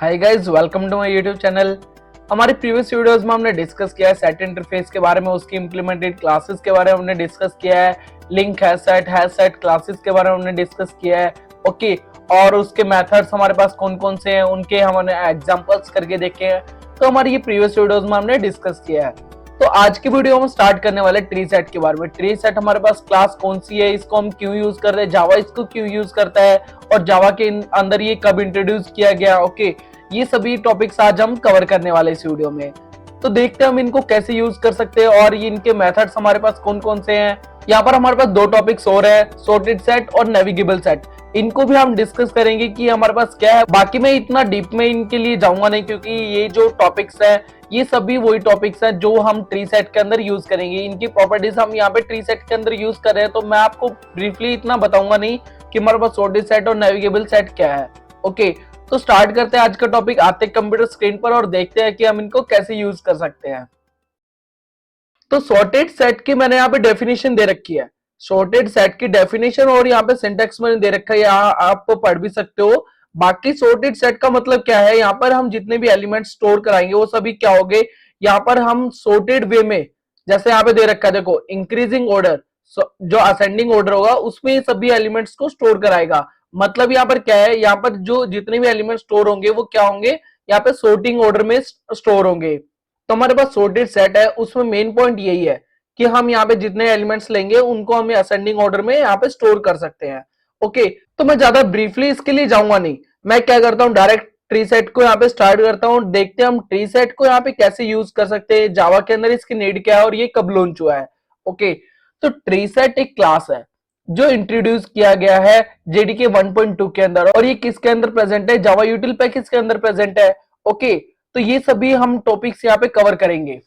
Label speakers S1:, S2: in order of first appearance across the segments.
S1: Hi guys, welcome to my YouTube channel. हमारी previous videos में हमने डिस्कस किया है सेट इंटरफेस के बारे में, उसकी इंप्लीमेंटेड क्लासेस के बारे में हमने डिस्कस किया है, लिंक है सेट क्लासेस के बारे में हमने डिस्कस किया है। ओके, और उसके मेथड्स हमारे पास कौन कौन से हैं उनके हमने एग्जांपल्स करके देखे हैं। तो हमारी ये प्रीवियस वीडियोस में हमने डिस्कस किया है। तो आज की वीडियो हम स्टार्ट करने वाले ट्री सेट के बारे में। ट्री सेट हमारे पास क्लास कौन सी है, इसको हम क्यों यूज कर रहे हैं, जावा इसको क्यों यूज करता है और जावा के अंदर ये कब इंट्रोड्यूस किया गया। ओके, ये सभी टॉपिक्स आज हम कवर करने वाले इस वीडियो में। तो देखते हैं हम इनको कैसे यूज कर सकते हैं और ये इनके मेथड्स हमारे पास कौन कौन से हैं। यहाँ पर हमारे पास दो टॉपिक्स और है, सॉर्टेड सेट और नेविगेबल सेट। इनको भी हम डिस्कस करेंगे कि हमारे पास क्या है। बाकी मैं इतना डीप में इनके लिए जाऊंगा नहीं, क्योंकि ये जो टॉपिक्स हैं ये सभी वही टॉपिक्स हैं जो हम ट्री सेट के अंदर यूज करेंगे। इनकी प्रॉपर्टीज हम यहाँ पे ट्री सेट के अंदर यूज कर रहे हैं, तो मैं आपको ब्रीफली इतना बताऊंगा नहीं कि हमारे पास सॉर्टेड सेट और नेविगेबल सेट क्या है। ओके, तो स्टार्ट करते हैं आज का टॉपिक। आते हैं कंप्यूटर स्क्रीन पर और देखते हैं कि हम इनको कैसे यूज कर सकते हैं। तो सॉर्टेड सेट की मैंने यहाँ पे डेफिनेशन दे रखी है, सॉर्टेड सेट की डेफिनेशन, और यहाँ पे सिंटैक्स मैंने दे रखा है, यहाँ आप पढ़ भी सकते हो। बाकी सॉर्टेड सेट का मतलब क्या है, यहाँ पर हम जितने भी एलिमेंट स्टोर कराएंगे वो सभी क्या होंगे, यहाँ पर हम सॉर्टेड वे में, जैसे यहाँ पे दे रखा है देखो, इंक्रीजिंग ऑर्डर, जो असेंडिंग ऑर्डर होगा उसमें सभी एलिमेंट्स को स्टोर कराएगा। मतलब यहाँ पर क्या है, यहाँ पर जो जितने भी एलिमेंट स्टोर होंगे वो क्या होंगे, यहाँ पे सॉर्टिंग ऑर्डर में स्टोर होंगे। तो हमारे पास सॉर्टेड सेट है, उसमें मेन पॉइंट यही है कि हम यहाँ पे जितने एलिमेंट्स लेंगे उनको हम असेंडिंग ऑर्डर में यहाँ पे स्टोर कर सकते हैं। ओके, तो मैं ज्यादा ब्रीफली इसके लिए जाऊंगा नहीं, मैं क्या करता हूँ डायरेक्ट ट्री सेट को यहाँ पे स्टार्ट करता हूँ। देखते हैं हम ट्री सेट को यहाँ पे कैसे यूज कर सकते हैं, जावा के अंदर इसकी नीड क्या है और ये कब लॉन्च हुआ है। ओके, तो ट्री सेट एक क्लास है जो इंट्रोड्यूस किया गया है जेडीके 1.2 के अंदर, और ये किसके अंदर प्रेजेंट है, जावा यूटिल पैकेज के अंदर प्रेजेंट है। ओके, तो ये सभी हम टॉपिक्स यहाँ पे कवर करेंगे।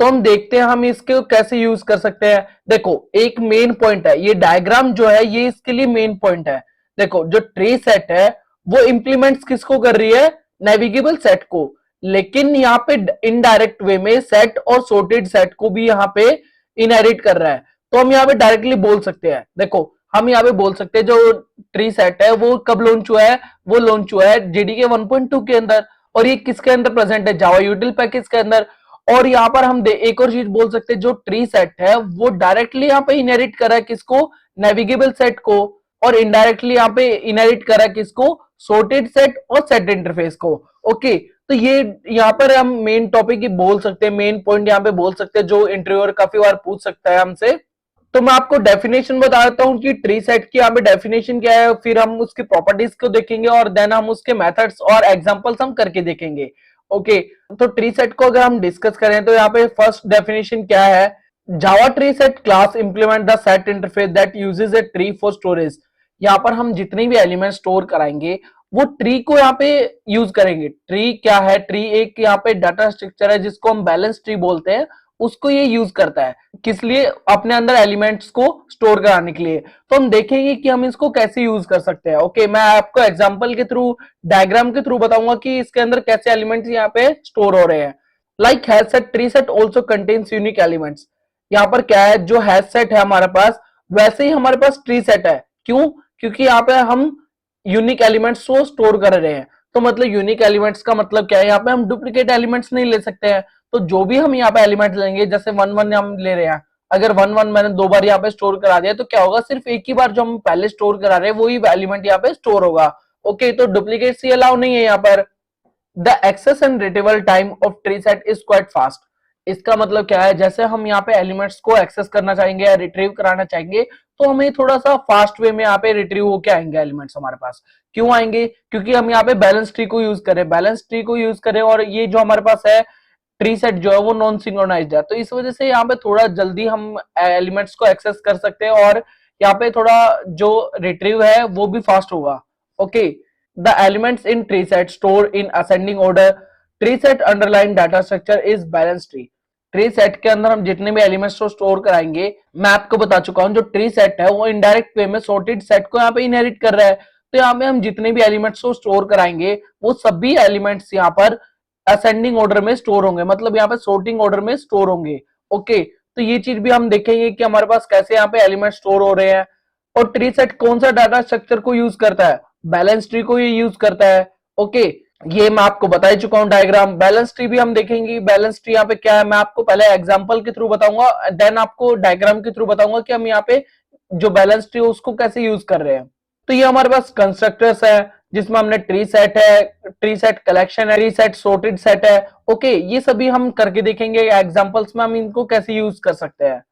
S1: तो हम देखते हैं हम इसके कैसे यूज कर सकते हैं। देखो, एक मेन पॉइंट है, ये डायग्राम जो है ये इसके लिए मेन पॉइंट है। देखो, जो ट्री सेट है वो इंप्लीमेंट्स किसको कर रही है, नेविगेबल सेट को, लेकिन यहाँ पे इनडायरेक्ट वे में सेट और सॉर्टेड सेट को भी यहाँ पे इनहेरिट कर रहा है। तो हम यहाँ पे डायरेक्टली बोल सकते हैं, देखो हम यहाँ पे बोल सकते हैं जो ट्री सेट है वो कब लॉन्च हुआ है, वो लॉन्च हुआ है जेडीके 1.2 के अंदर, और ये किसके अंदर प्रेजेंट है, जावा यूटिल पैकेज के अंदर। और यहाँ पर हम एक और चीज बोल सकते हैं, जो ट्री सेट है वो डायरेक्टली यहाँ पे इनहेरिट कर रहा है किसको, नेविगेबल सेट को, और इनडायरेक्टली यहाँ पे इनहेरिट कर रहा है किसको, सॉर्टेड सेट और सेट इंटरफेस को। ओके, तो ये यहाँ पर हम मेन टॉपिक ही बोल सकते हैं, मेन पॉइंट यहाँ पे बोल सकते हैं जो इंटरव्यूअर काफी बार पूछ सकता है हमसे। तो मैं आपको डेफिनेशन बता देता हूँ कि ट्री सेट की यहाँ पे डेफिनेशन क्या है, फिर हम उसकी प्रॉपर्टीज को देखेंगे और देन हम उसके मेथड्स और एग्जांपल्स हम करके देखेंगे। ओके, तो ट्री सेट को अगर हम डिस्कस करें तो यहाँ पे फर्स्ट डेफिनेशन क्या है, Java tree set class implement the set interface that uses a tree for storage. यहाँ पर हम जितने भी एलिमेंट स्टोर कराएंगे वो ट्री को यहाँ पे यूज करेंगे। ट्री क्या है, ट्री एक यहाँ पे डाटा स्ट्रक्चर है जिसको हम बैलेंस ट्री बोलते हैं, उसको ये यूज करता है किस लिए, अपने अंदर एलिमेंट्स को स्टोर कराने के लिए। तो हम देखेंगे कि हम इसको कैसे यूज कर सकते हैं। ओके, मैं आपको एग्जांपल के थ्रू, डायग्राम के थ्रू बताऊंगा कि इसके अंदर कैसे एलिमेंट्स यहाँ पे स्टोर हो रहे हैं। Like hash set, tree set also contains unique elements. यहाँ पर क्या है, जो हैश सेट है हमारे पास वैसे ही हमारे पास ट्री सेट है। क्यों, क्योंकि यहाँ पे हम यूनिक एलिमेंट्स को स्टोर कर रहे हैं। तो मतलब यूनिक एलिमेंट्स का मतलब क्या है, यहाँ पे हम डुप्लीकेट एलिमेंट्स नहीं ले सकते हैं। तो जो भी हम यहाँ पे एलिमेंट लेंगे, जैसे 1 1 हम ले रहे हैं, अगर 1 1 मैंने 2 बार यहाँ पे स्टोर करा दिया तो क्या होगा, सिर्फ एक ही बार जो हम पहले स्टोर करा रहे हैं वही एलिमेंट यहाँ पे स्टोर होगा। ओके, तो डुप्लीकेट अलाउ नहीं है यहाँ पर। The access and retrieval time of tree set is quite fast. इसका मतलब क्या है, जैसे हम यहाँ पे एलिमेंट्स को एक्सेस करना चाहेंगे या रिट्रीव कराना चाहेंगे तो हमें थोड़ा सा फास्ट वे में यहाँ पे रिट्रीव होके आएंगे एलिमेंट्स हमारे पास। क्यों आएंगे, क्योंकि हम यहाँ पे बैलेंस ट्री को यूज करें, बैलेंस ट्री को यूज करें, और ये जो हमारे पास है ट्री सेट जो है वो नॉन सिंक्रोनाइज्ड है, तो इस वजह से यहाँ पे थोड़ा जल्दी हम एलिमेंट्स को एक्सेस कर सकते हैं और यहाँ पे थोड़ा जो रिट्रीव है वो भी फास्ट होगा। Okay, the elements in tree set store in ascending order. Tree set underline data structure is balance tree. Tree set के अंदर हम जितने भी एलिमेंट्स को स्टोर कराएंगे, मैं आपको बता चुका हूं जो ट्री सेट है वो इनडायरेक्ट वे में सॉर्टेड सेट को यहाँ पे इनहेरिट कर रहा है। तो यहाँ पे हम जितने भी एलिमेंट्स को स्टोर कराएंगे वो सभी एलिमेंट्स यहाँ पर असेंडिंग ऑर्डर में स्टोर होंगे, मतलब यहाँ पे सॉर्टिंग ऑर्डर में स्टोर होंगे। ओके, तो ये चीज भी हम देखेंगे कि हमारे पास कैसे यहाँ पे एलिमेंट स्टोर हो रहे हैं। और ट्री सेट कौन सा डाटा स्ट्रक्चर को यूज करता है, बैलेंस ट्री को ये यूज करता है। ओके, ये मैं आपको बता ही चुका हूँ डायग्राम। बैलेंस ट्री भी हम देखेंगे। बैलेंस ट्री यहाँ पे क्या है, मैं आपको पहले एग्जांपल के थ्रू बताऊंगा, देन आपको डायग्राम के थ्रू बताऊंगा कि हम यहाँ पे जो बैलेंस ट्री है उसको कैसे यूज कर रहे हैं। तो ये हमारे पास कंस्ट्रक्टर्स है जिसमें हमने ट्री सेट है, ट्री सेट कलेक्शन है, ट्री सेट सॉर्टेड सेट है। ओके, ये सभी हम करके देखेंगे एग्जांपल्स में हम इनको कैसे यूज कर सकते हैं।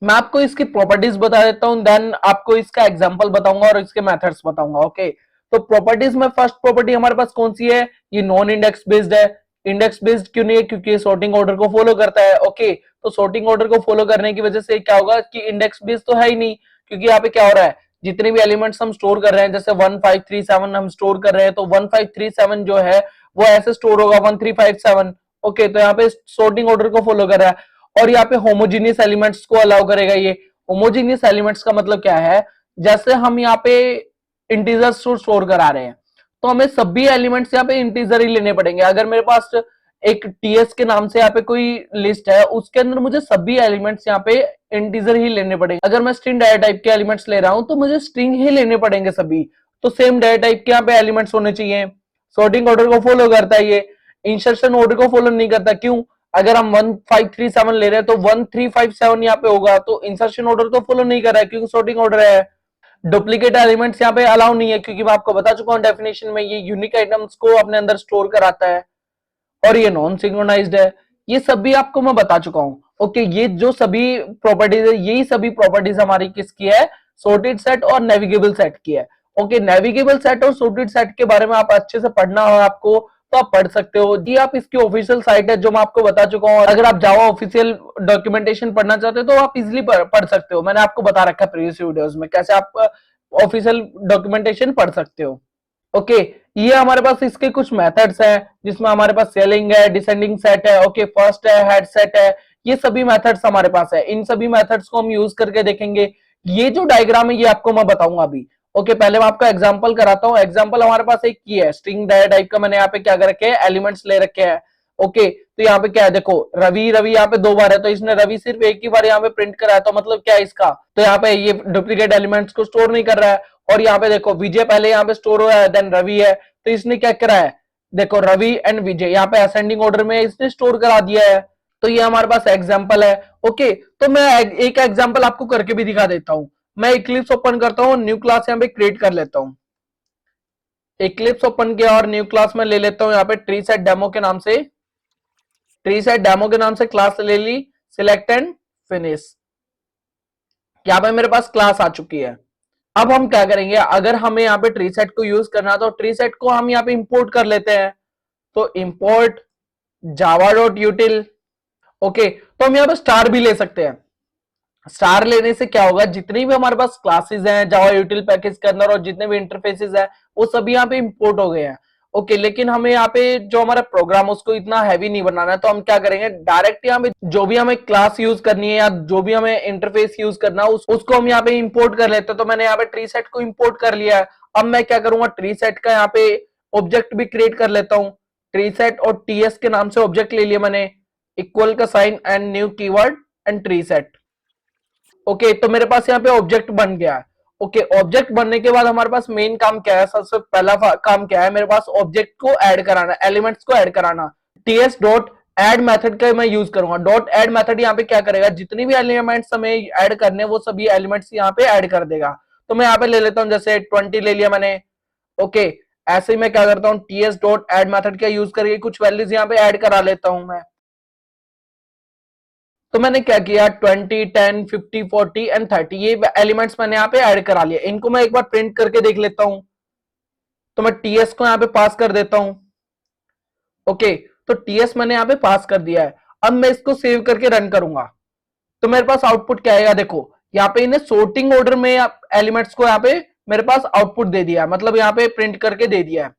S1: मैं आपको इसकी प्रॉपर्टीज बता देता हूं, देन आपको इसका एग्जांपल बताऊंगा और इसके मेथड्स बताऊंगा। ओके, तो प्रॉपर्टीज में फर्स्ट प्रॉपर्टी हमारे पास कौन सी है, ये नॉन इंडेक्स बेस्ड है। इंडेक्स बेस्ड क्यों नहीं है, क्योंकि सॉर्टिंग ऑर्डर को फॉलो करता है। ओके, तो सॉर्टिंग ऑर्डर को फॉलो करने की वजह से क्या होगा कि इंडेक्स बेस्ड तो है ही नहीं, क्योंकि यहाँ पे क्या हो रहा है, जितने भी एलिमेंट्स हम स्टोर कर रहे हैं, जैसे 1537 हम स्टोर कर रहे हैं, तो 1537 जो है वो ऐसे स्टोर होगा 1357। ओके, तो यहाँ पे सॉर्टिंग ऑर्डर को फॉलो कर रहा है। और यहाँ पे होमोजीनियस एलिमेंट्स को अलाउ करेगा। ये होमोजीनियस एलिमेंट्स का मतलब क्या है, जैसे हम यहाँ पे इंटीजर्स स्टोर करा रहे हैं तो हमें सभी एलिमेंट्स यहाँ पे इंटीजर ही लेने पड़ेंगे। अगर मेरे पास एक टीएस के नाम से यहाँ पे कोई लिस्ट है, उसके अंदर मुझे सभी एलिमेंट्स यहाँ पे इंटीजर ही लेने पड़ेंगे। अगर मैं स्ट्रिंग डाटा टाइप के एलिमेंट्स ले रहा हूं तो मुझे स्ट्रिंग ही लेने पड़ेंगे सभी। तो सेम डाटा टाइप के यहाँ पे एलिमेंट्स होने चाहिए। सॉर्टिंग ऑर्डर को फॉलो करता है ये, इंसर्शन ऑर्डर को फॉलो नहीं करता। क्यों, अगर हम 1537 ले रहे हैं तो 1357 यहाँ पे होगा, तो इंसर्शन ऑर्डर तो फॉलो नहीं कर रहा है क्योंकि सॉर्टिंग ऑर्डर है। डुप्लीकेट एलिमेंट्स यहाँ पे अलाउ नहीं है, क्योंकि मैं आपको बता चुका हूँ डेफिनेशन में, ये यूनिक आइटम्स को अपने अंदर स्टोर कराता है। और ये नॉन सिंक्रोनाइज्ड है। ये सभी आपको मैं बता चुका हूँ। ओके, ये जो सभी प्रॉपर्टीज है, यही सभी प्रॉपर्टीज हमारी किसकी है, सॉर्टेड सेट और नेविगेबल सेट की है। ओके, नेविगेबल सेट और सॉर्टेड सेट के बारे में आप अच्छे से पढ़ना हो आपको, तो आप पढ़ सकते हो जी। आप इसकी ऑफिशियल साइट है जो मैं आपको बता चुका हूँ। अगर आप जावा ऑफिशियल डॉक्यूमेंटेशन पढ़ना चाहते हो तो आप इजिली पढ़ सकते हो। मैंने आपको बता रखा है प्रीवियस वीडियोस में कैसे आप ऑफिशियल डॉक्यूमेंटेशन पढ़ सकते हो। ओके, ये हमारे पास इसके कुछ मेथड्स हैं जिसमें हमारे पास सेलिंग है, डिसेंडिंग सेट है, ओके, फर्स्ट है, हेड सेट है। ये सभी मेथड्स हमारे पास है। इन सभी मेथड्स को हम यूज करके देखेंगे। ये जो डायग्राम है ये आपको मैं बताऊंगा अभी। ओके, पहले मैं आपको एग्जांपल कराता हूँ। एग्जांपल हमारे पास एक की है, स्ट्रिंग डाटा टाइप का। मैंने यहाँ पे क्या कर रखे हैं, एलिमेंट्स ले रखे हैं। ओके, तो यहाँ पे क्या है, देखो रवि, रवि यहाँ पे 2 बार है, तो इसने रवि सिर्फ एक ही बार यहाँ पे प्रिंट करा है, तो मतलब क्या है इसका, तो यहाँ पे ये डुप्लीकेट एलिमेंट्स को स्टोर नहीं कर रहा है। और यहाँ पे देखो विजय पहले यहाँ पे स्टोर हुआ है, देन रवि है, तो इसने क्या करा है, देखो रवि एंड विजय यहाँ पे असेंडिंग ऑर्डर में इसने स्टोर करा दिया है। तो ये हमारे पास एग्जाम्पल है। ओके, तो मैं एक एग्जाम्पल आपको करके भी दिखा देता हूँ। मैं इक्लिप्स ओपन करता हूँ, न्यू क्लास यहाँ पे क्रिएट कर लेता हूँ। इक्लिप्स ओपन किया और न्यू क्लास में ले लेता हूँ यहाँ पे ट्री सेट डेमो के नाम से, ट्री सेट डेमो के नाम से क्लास ले ली, सिलेक्ट एंड फिनिश। यहाँ पे मेरे पास क्लास आ चुकी है। अब हम क्या करेंगे, अगर हमें यहाँ पे ट्री सेट को यूज करना तो ट्री सेट को हम यहाँ पे इंपोर्ट कर लेते हैं। तो इंपोर्ट जावा डॉट यूटिल। ओके, तो हम यहाँ पे स्टार भी ले सकते हैं। स्टार लेने से क्या होगा, जितनी भी हमारे पास क्लासेस हैं जावा यूटिल पैकेज के अंदर और जितने भी इंटरफेसेस हैं वो सभी यहाँ पे इंपोर्ट हो गए हैं। ओके, लेकिन हमें यहाँ पे जो हमारा प्रोग्राम उसको इतना हैवी नहीं बनाना है, तो हम क्या करेंगे, डायरेक्ट यहाँ पे जो भी हमें क्लास यूज करनी है या जो भी हमें इंटरफेस यूज करना है उसको हम यहाँ पे इंपोर्ट कर लेते हैं। तो मैंने यहाँ पे ट्री सेट को इंपोर्ट कर लिया है। अब मैं क्या करूंगा, ट्री सेट का यहाँ पे ऑब्जेक्ट भी क्रिएट कर लेता हूँ। ट्री सेट और टीएस के नाम से ऑब्जेक्ट ले लिया मैंने, इक्वल का sign and new keyword and tree set. Okay, तो मेरे पास यहाँ पे ऑब्जेक्ट बन गया है। ओके, ऑब्जेक्ट बनने के बाद हमारे पास मेन काम क्या है, सबसे पहला काम क्या है, मेरे पास ऑब्जेक्ट को ऐड कराना, एलिमेंट्स को ऐड कराना। टीएस डॉट एड मेथड का मैं यूज करूंगा। डॉट एड मेथड यहाँ पे क्या करेगा, जितनी भी एलिमेंट्स हमें ऐड करने वो सभी एलिमेंट्स यहाँ पे ऐड कर देगा। तो मैं यहाँ पे ले लेता हूँ, जैसे 20 ले लिया मैंने। ओके, ऐसे ही मैं क्या करता हूँ, टीएस डॉट एड मेथड का यूज करके कुछ वैल्यूज यहाँ पे ऐड करा लेता हूँ मैं। तो मैंने क्या किया, 20, 10, 50, 40 एंड 30 ये एलिमेंट्स मैंने यहाँ पे ऐड करा लिया। इनको मैं एक बार प्रिंट करके देख लेता हूं। तो मैं टीएस को यहाँ पे पास कर देता हूं। ओके, तो टीएस मैंने यहाँ पे पास कर दिया है। अब मैं इसको सेव करके रन करूंगा तो मेरे पास आउटपुट क्या आएगा, देखो यहाँ पे इन्हें सोर्टिंग ऑर्डर में एलिमेंट्स को यहाँ पे मेरे पास आउटपुट दे दिया है, मतलब यहाँ पे प्रिंट करके दे दिया है।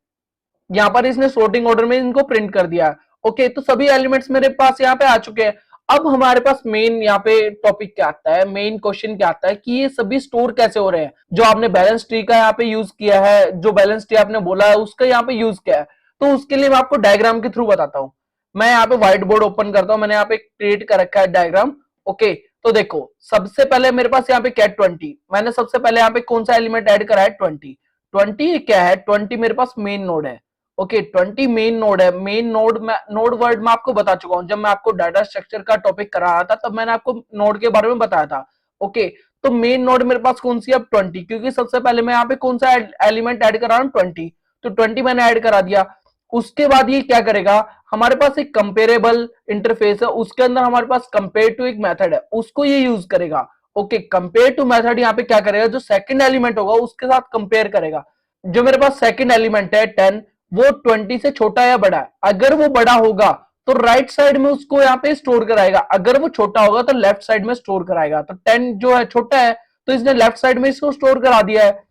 S1: यहाँ पर इसने सोर्टिंग ऑर्डर में इनको प्रिंट कर दिया। ओके, तो सभी एलिमेंट्स मेरे पास यहाँ पे आ चुके हैं। अब हमारे पास मेन यहाँ पे टॉपिक क्या आता है, मेन क्वेश्चन क्या आता है कि ये सभी स्टोर कैसे हो रहे हैं। जो आपने बैलेंस ट्री का यहाँ पे यूज किया है, जो बैलेंस ट्री आपने बोला है उसका यहाँ पे यूज किया है, तो उसके लिए मैं आपको डायग्राम के थ्रू बताता हूँ। मैं यहाँ पे व्हाइट बोर्ड ओपन करता हूँ, मैंने यहाँ पे क्रिएट कर रखा है डायग्राम। ओके, तो देखो सबसे पहले मेरे पास यहाँ पे क्या है, 20। मैंने सबसे पहले यहाँ पे कौन सा एलिमेंट ऐड करा है, 20। 20 क्या है, 20 मेरे पास मेन नोड है। ओके 20 मेन नोड है। मेन नोड में नोड वर्ड मैं आपको बता चुका हूं, जब मैं आपको डाटा स्ट्रक्चर का टॉपिक करा रहा था तब मैंने आपको नोड के बारे में बताया था। ओके तो मेन नोड मेरे पास कौन सी है? अब 20, क्योंकि सबसे पहले मैं यहाँ पे कौन सा एलिमेंट ऐड करा रहा हूँ? 20। तो 20 मैंने ऐड करा दिया। उसके बाद ये क्या करेगा, हमारे पास एक कंपेरेबल इंटरफेस है, उसके अंदर हमारे पास कंपेयर टू एक मेथड है, उसको ये यूज करेगा। ओके कंपेयर टू मेथड यहाँ पे क्या करेगा, जो सेकंड एलिमेंट होगा उसके साथ कंपेयर करेगा। जो मेरे पास सेकंड एलिमेंट है 10, वो 20 से छोटा या बड़ा है। अगर वो बड़ा होगा तो राइट साइड में उसको यहाँ पे स्टोर कराएगा, अगर वो छोटा होगा तो लेफ्ट साइड में स्टोर कराएगा। तो 10 जो है छोटा है तो इसने लेफ्ट साइड में इसको स्टोर करा दिया है।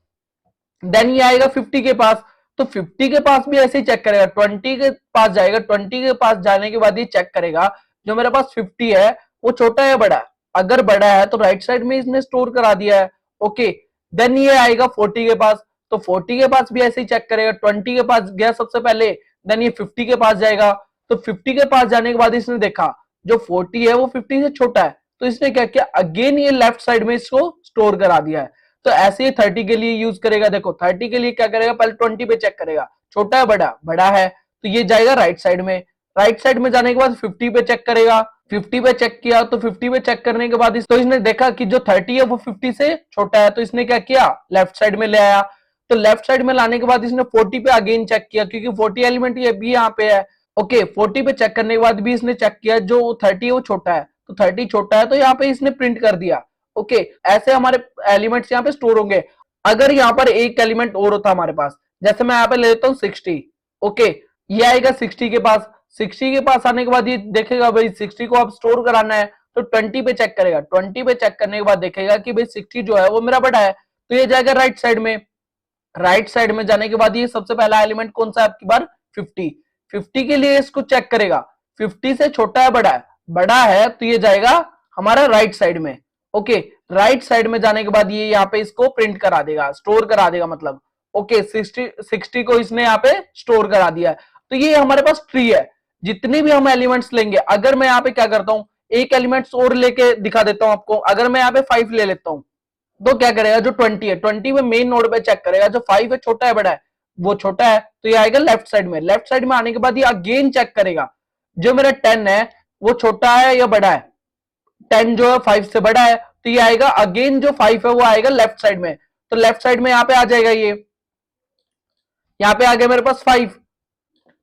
S1: देन ये आएगा 50 के पास, तो 50 के पास भी ऐसे ही चेक करेगा, 20 के पास जाएगा, 20 के पास जाने के बाद ये चेक करेगा जो मेरे पास 50 है वो छोटा है बड़ा है। अगर बड़ा है तो राइट साइड में इसने स्टोर करा दिया है। ओके देन ये आएगा 40 के पास, तो 40 के पास भी ऐसे ही चेक करेगा, 20 के पास गया सबसे पहले, देन ये 50 के पास जाएगा। तो 50 के पास जाने के बाद इसने देखा जो 40 है वो 50 से छोटा है, तो इसने क्या किया, अगेन ये लेफ्ट साइड में इसको स्टोर करा दिया है। तो ऐसे ही 30 के लिए यूज करेगा। देखो 30 के लिए क्या करेगा, पहले 20 पे चेक करेगा, छोटा है बड़ा, बड़ा है तो ये जाएगा राइट साइड में। राइट साइड में जाने के बाद 50 पे चेक करेगा, 50 पे चेक किया, तो 50 पे चेक करने के बाद तो इसने देखा कि जो 30 है वो 50 से छोटा है, तो इसने क्या किया, लेफ्ट साइड में ले आया। तो लेफ्ट साइड में लाने के बाद इसने 40 पे अगेन चेक किया, क्योंकि 40 एलिमेंट ये भी यहाँ पे है। ओके 40 पे चेक करने के बाद भी इसने चेक किया जो 30 है वो छोटा है, तो 30 छोटा है तो यहाँ पे इसने प्रिंट कर दिया। ओके ऐसे हमारे एलिमेंट्स यहाँ पे स्टोर होंगे। अगर यहाँ पर एक एलिमेंट और होता हमारे पास, जैसे मैं यहाँ पे ले लेता हूँ 60। ओके ये आएगा 60 के पास, 60 के पास आने के बाद ये देखेगा भाई 60 को अब स्टोर कराना है, तो 20 पे चेक करेगा, 20 पे चेक करने के बाद देखेगा कि भाई 60 जो है वो मेरा बड़ा है, तो ये जाएगा राइट साइड में। राइट साइड में जाने के बाद ये सबसे पहला एलिमेंट कौन सा है आपकी बार, 50। 50 के लिए इसको चेक करेगा, 50 से छोटा है बड़ा है, बड़ा है तो ये जाएगा हमारा राइट साइड में। ओके राइट साइड में जाने के बाद ये यहाँ पे इसको प्रिंट करा देगा, स्टोर करा देगा मतलब। ओके 60 को इसने यहाँ पे स्टोर करा दिया है। तो ये हमारे पास ट्री है, जितने भी हम एलिमेंट्स लेंगे। अगर मैं यहाँ पे क्या करता हूँ, एक एलिमेंट्स और लेके दिखा देता हूँ आपको। अगर मैं यहाँ पे 5 ले लेता हूँ तो क्या करेगा, जो 20 है 20 में मेन नोड पे चेक करेगा, जो 5 है छोटा है बड़ा है, वो छोटा है तो ये आएगा लेफ्ट साइड में। लेफ्ट साइड में आने के बाद ये अगेन चेक करेगा जो मेरा 10 है वो छोटा है या बड़ा है। 10 जो है 5 से बड़ा है तो ये आएगा अगेन, जो 5 है वो आएगा लेफ्ट साइड में। तो लेफ्ट साइड में यहाँ पे आ जाएगा, ये यहाँ पे आ गया मेरे पास 5,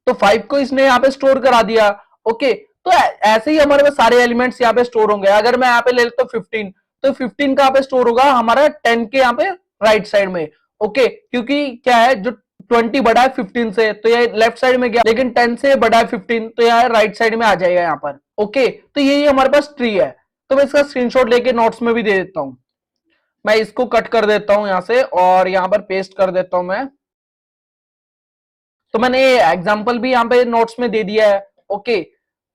S1: तो 5 को इसने यहाँ पे स्टोर करा दिया। ओके तो ऐसे ही हमारे पास सारे एलिमेंट्स यहाँ पे स्टोर होंगे। अगर मैं यहाँ पे ले लेता हूँ 15, तो 15 कहाँ पे स्टोर होगा, हमारा 10 के यहाँ पे राइट साइड में। ओके क्योंकि क्या है, जो 20 बड़ा है 15 से तो ये लेफ्ट साइड में गया, लेकिन 10 से बड़ा है 15 तो यह राइट साइड में आ जाएगा यहाँ पर। ओके तो यही हमारे पास ट्री है। तो मैं इसका स्क्रीनशॉट लेके नोट्स में भी दे देता हूँ। मैं इसको कट कर देता हूँ यहाँ से और यहाँ पर पेस्ट कर देता हूँ मैं। तो मैंने एग्जाम्पल भी यहाँ पे नोट्स में दे दिया है। ओके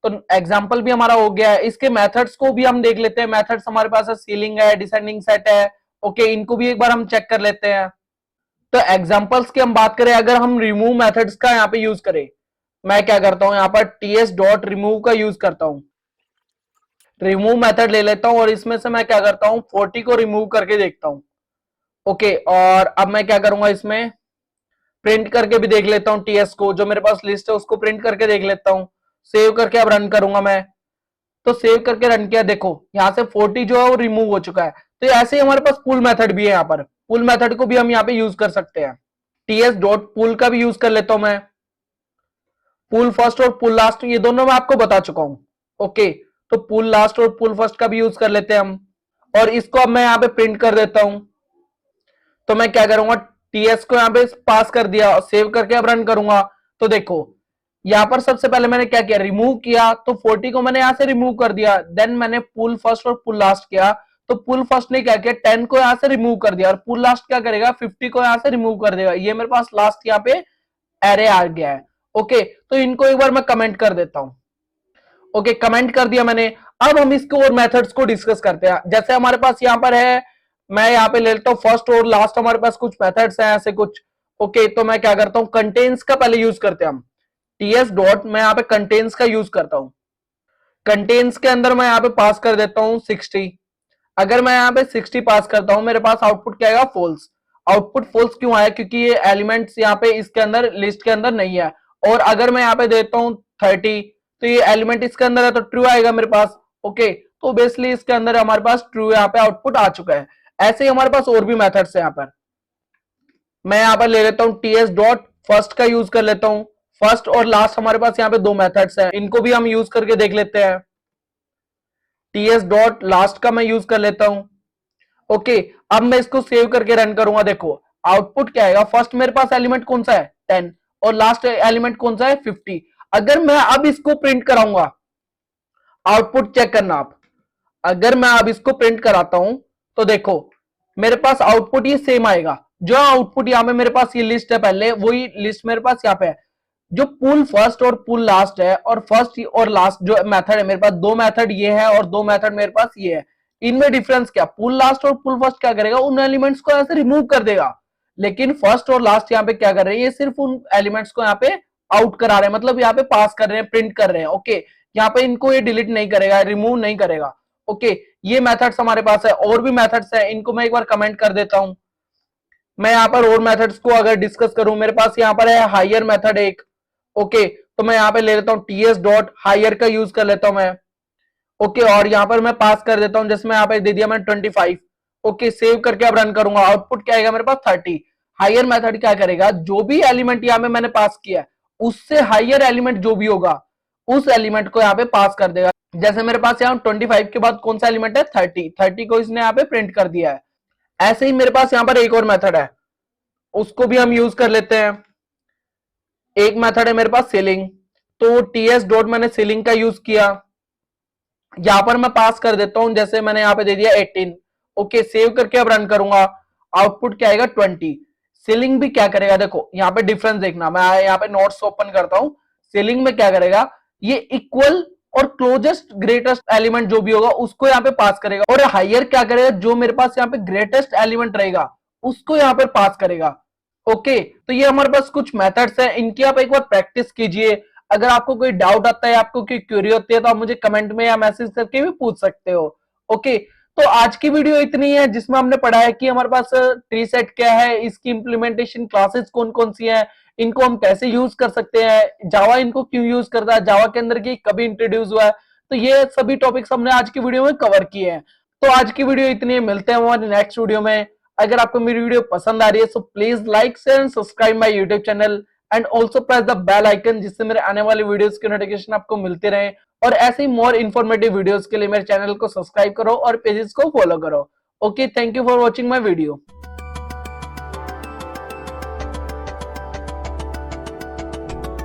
S1: तो एग्जाम्पल भी हमारा हो गया है। इसके मेथड्स को भी हम देख लेते हैं। मेथड्स हमारे पास है, सीलिंग है, डिसेंडिंग सेट है। ओके इनको भी एक बार हम चेक कर लेते हैं। तो एग्जाम्पल्स की हम बात करें, अगर हम रिमूव मेथड्स का यहाँ पे यूज करें, मैं क्या करता हूँ, यहाँ पर टीएस डॉट रिमूव का यूज करता हूँ। रिमूव मेथड ले लेता हूँ और इसमें से मैं क्या करता हूँ, 40 को रिमूव करके देखता हूँ। ओके और अब मैं क्या करूंगा, इसमें प्रिंट करके भी देख लेता हूँ टीएस को, जो मेरे पास लिस्ट है उसको प्रिंट करके देख लेता हूँ। सेव करके अब रन करूंगा मैं। तो सेव करके रन किया, देखो यहाँ से 40 जो है वो रिमूव हो चुका है। तो ऐसे ही हमारे पास पुल मेथड भी है। यहाँ पर पुल मेथड को भी हम यहाँ पे यूज कर सकते हैं। टीएस डॉट पुल का भी यूज कर लेता हूं मैं। पुल फर्स्ट और पुल लास्ट ये दोनों मैं आपको बता चुका हूं। ओके तो पुल लास्ट और पुल फर्स्ट का भी यूज कर लेते हैं हम। और इसको अब मैं यहाँ पे प्रिंट कर देता हूं। तो मैं क्या करूंगा, टीएस को यहाँ पे पास कर दिया और सेव करके अब रन करूंगा। तो देखो यहाँ पर सबसे पहले मैंने क्या किया, रिमूव किया, तो 40 को मैंने यहाँ से रिमूव कर दिया। देन मैंने पुल फर्स्ट और पुल लास्ट किया, तो पुल फर्स्ट ने क्या किया, 10 को यहाँ से रिमूव कर दिया और पुल लास्ट क्या करेगा, 50 को यहाँ से रिमूव कर देगा। ये मेरे पास लास्ट यहाँ पे एरे आ गया है। ओके तो इनको एक बार मैं कमेंट कर देता हूं। ओके कमेंट कर दिया मैंने। अब हम इसको और मेथड्स को डिस्कस करते हैं। जैसे हमारे पास यहाँ पर है, मैं यहाँ पे ले लेता हूँ फर्स्ट और लास्ट, हमारे पास कुछ मेथड्स हैं ऐसे कुछ। ओके तो मैं क्या करता हूँ, कंटेन्स का पहले यूज करते हैं हम। टीएस डॉट मैं यहाँ पे कंटेन्स का यूज करता हूँ। कंटेन्स के अंदर मैं यहाँ पे पास कर देता हूँ 60। अगर मैं यहाँ पे 60 पास करता हूँ, मेरे पास आउटपुट क्या आएगा, फॉल्स। आउटपुट फॉल्स क्यों आया, क्योंकि ये एलिमेंट्स यहाँ पे इसके अंदर लिस्ट के अंदर नहीं है। और अगर मैं यहाँ पे देता हूँ 30 तो ये एलिमेंट इसके अंदर है तो ट्रू आएगा मेरे पास। ओके, तो बेसिकली इसके अंदर हमारे पास ट्रू यहाँ पे आउटपुट आ चुका है। ऐसे ही हमारे पास और भी मेथड्स है यहाँ पर। मैं यहाँ पर ले लेता हूँ टीएस डॉट फर्स्ट का यूज कर लेता हूँ। फर्स्ट और लास्ट हमारे पास यहाँ पे दो मेथड्स हैं, इनको भी हम यूज करके देख लेते हैं। टीएस डॉट लास्ट का मैं यूज कर लेता हूं। ओके, अब मैं इसको सेव करके रन करूंगा। देखो आउटपुट क्या आएगा, फर्स्ट मेरे पास एलिमेंट कौन सा है 10 और लास्ट एलिमेंट कौन सा है 50। अगर मैं अब इसको प्रिंट कराऊंगा, आउटपुट चेक करना आप, अगर मैं अब इसको प्रिंट कराता हूं तो देखो मेरे पास आउटपुट ये सेम आएगा। जो आउटपुट यहां पे मेरे पास ये लिस्ट है पहले, वही लिस्ट मेरे पास यहाँ पे है। जो पुल फर्स्ट और पुल लास्ट है, और फर्स्ट और लास्ट जो मेथड है मेरे पास, दो मेथड ये है और दो मेथड मेरे पास ये है। इनमें डिफरेंस क्या, पुल लास्ट और पुल फर्स्ट क्या करेगा, उन एलिमेंट्स को ऐसे रिमूव कर देगा, लेकिन फर्स्ट और लास्ट यहाँ पे क्या कर रहे हैं, ये सिर्फ उन एलिमेंट्स को यहाँ पे आउट करा रहे हैं, मतलब यहाँ पे पास कर रहे हैं, प्रिंट कर रहे हैं। ओके, यहाँ पे इनको ये डिलीट नहीं करेगा, रिमूव नहीं करेगा। ओके, ये मेथड्स हमारे पास है, और भी मेथड्स है, इनको मैं एक बार कमेंट कर देता हूं। मैं यहाँ पर और मेथड्स को अगर डिस्कस करूं, मेरे पास यहाँ पर है हायर मेथड एक। ओके, तो मैं यहाँ पे ले लेता हूँ टीएस डॉट हायर का यूज कर लेता हूं मैं। ओके, और यहाँ पर मैं पास कर देता हूं, जैसे मैं यहाँ पे दे दिया मैंने 25। ओके, सेव करके अब रन करूंगा, आउटपुट क्या आएगा मेरे पास 30। हायर मेथड क्या करेगा, जो भी एलिमेंट यहाँ पे मैंने पास किया उससे हायर एलिमेंट जो भी होगा उस एलिमेंट को यहाँ पे पास कर देगा। जैसे मेरे पास यहाँ 25 के बाद कौन सा एलिमेंट है 30 को इसने यहाँ पे प्रिंट कर दिया है। ऐसे ही मेरे पास यहाँ पर एक और मेथड है, उसको भी हम यूज कर लेते हैं। एक मेथड है मेरे पास सीलिंग, तो टीएस डॉट मैंने सीलिंग का यूज किया, यहां पर मैं पास कर देता हूं, जैसे मैंने यहाँ पे दे दिया 18। ओके, सेव करके अब रन करूंगा, आउटपुट क्या आएगा 20। सीलिंग भी क्या करेगा, देखो यहाँ पे डिफरेंस देखना, मैं यहाँ पे नोट्स ओपन करता हूं। सीलिंग में क्या करेगा, ये इक्वल और क्लोजेस्ट ग्रेटेस्ट एलिमेंट जो भी होगा उसको यहाँ पे पास करेगा, और हायर क्या करेगा, जो मेरे पास यहाँ पे ग्रेटेस्ट एलिमेंट रहेगा उसको यहाँ पर पास करेगा। ओके, तो ये हमारे पास कुछ मेथड्स हैं, इनकी आप एक बार प्रैक्टिस कीजिए। अगर आपको कोई डाउट आता है, आपको कोई क्वेरी होती है, तो आप मुझे कमेंट में या मैसेज करके भी पूछ सकते हो। ओके, तो आज की वीडियो इतनी है, जिसमें हमने पढ़ा है कि हमारे पास ट्री सेट क्या है, इसकी इंप्लीमेंटेशन क्लासेस कौन कौन सी है, इनको हम कैसे यूज कर सकते हैं, जावा इनको क्यों यूज करता है, जावा के अंदर की कभी इंट्रोड्यूस हुआ है। तो ये सभी टॉपिक्स हमने आज की वीडियो में कवर किए हैं। तो आज की वीडियो इतनी है, मिलते हैं हमारे नेक्स्ट वीडियो में। अगर आपको मेरी वीडियो पसंद आ रही है तो please like share and subscribe my YouTube channel and also press the bell icon, जिससे मेरे आने वाली वीडियोस की नोटिफिकेशन आपको मिलते रहे। और ऐसे ही मोर इन्फॉर्मेटिव वीडियोस के लिए मेरे चैनल को सब्सक्राइब करो और पेजेस को फॉलो करो। Okay, thank you for watching my video.